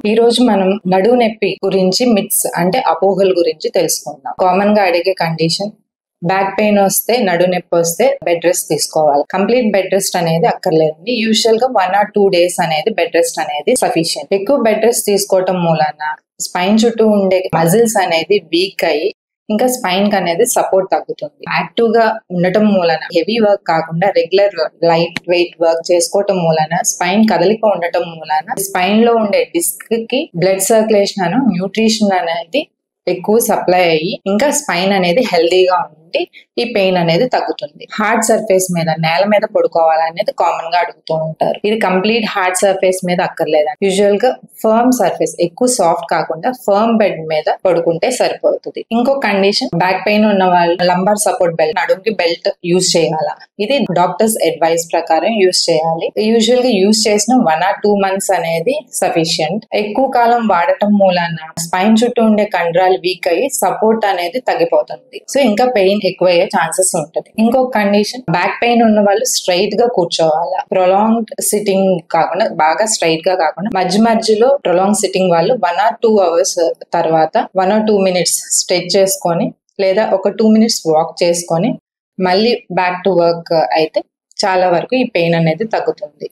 ఈ రోజు మనం నడుము నొప్పి గురించి మిత్స్ అంటే అపోహల గురించి తెలుసుకుందాం. కామన్ గా అడిగే కండిషన్ బ్యాక్ పెయిన్ వస్తే, నడుము నొప్పి వస్తే బెడ్ రెస్ట్ తీసుకోవాలి. కంప్లీట్ బెడ్ రెస్ట్ అనేది అక్కర్లేదండి. యూజువల్ గా 1 or 2 days అనేది బెడ్ రెస్ట్ అనేది సఫిషియెంట్. ఎక్కువ బెడ్ రెస్ట్ తీసుకోవటం మూలన స్పైన్ చుట్టూ ఉండే మజిల్స్ అనేది వీక్ అయ్యి ఇంకా స్పైన్ కి అనేది సపోర్ట్ తగ్గుతుంది. యాక్టివ్ గా ఉండటం మూలన హెవీ వర్క్ కాకుండా రెగ్యులర్ లైట్ వెయిట్ వర్క్ చేసుకోవటం మూలన స్పైన్ కదలిక ఉండటం మూలన స్పైన్ లో ఉండే డిస్క్ కి బ్లడ్ సర్క్యులేషన్ న్యూట్రిషన్ అనేది ఎక్కువ సప్లై అయ్యి ఇంకా స్పైన్ అనేది హెల్దీగా ఉండి ఈ పెయిన్ అనేది తగ్గుతుంది. హార్డ్ సర్ఫేస్ మీద నేల మీద పడుకోవాలనేది కామన్ గా అడుగుతూ ఉంటారు. ఇది కంప్లీట్ హార్డ్ సర్ఫేస్ మీద అక్కర్లేదండి. యూజువల్ గా ఫర్మ్ సర్ఫేస్, ఎక్కువ సాఫ్ట్ కాకుండా ఫర్మ్ బెడ్ మీద పడుకుంటే సరిపోతుంది. ఇంకో కండిషన్ బ్యాక్ పెయిన్ ఉన్న వాళ్ళు లంబార్ సపోర్ట్ బెల్ట్, నడుముకి బెల్ట్ యూజ్ చేయాలా. ఇది డాక్టర్స్ అడ్వైస్ ప్రకారం యూజ్ చేయాలి. యూజువల్ గా యూజ్ చేసిన 1 or 2 months అనేది సఫిషియంట్. ఎక్కువ కాలం వాడటం మూలాన స్పైన్ చుట్టూ ఉండే కండరాలు వీక్ అయ్యి సపోర్ట్ అనేది తగ్గిపోతుంది. సో ఇంకా పెయిన్ ఎక్కువయ్యే ఛాన్సెస్ ఉంటుంది. ఇంకొక కండిషన్ బ్యాక్ పెయిన్ ఉన్న వాళ్ళు స్ట్రైట్ గా కూర్చోవాలా. ప్రొలాంగ్డ్ సిట్టింగ్ కాకుండా, బాగా స్ట్రైట్ గా కాకుండా మధ్యలో ప్రొలాంగ్ సిట్టింగ్ వాళ్ళు 1 or 2 hours తర్వాత 1 or 2 minutes స్ట్రెచ్ చేసుకొని లేదా ఒక 2 minutes వాక్ చేసుకొని మళ్ళీ బ్యాక్ టు వర్క్ అయితే చాలా వరకు ఈ పెయిన్ అనేది తగ్గుతుంది.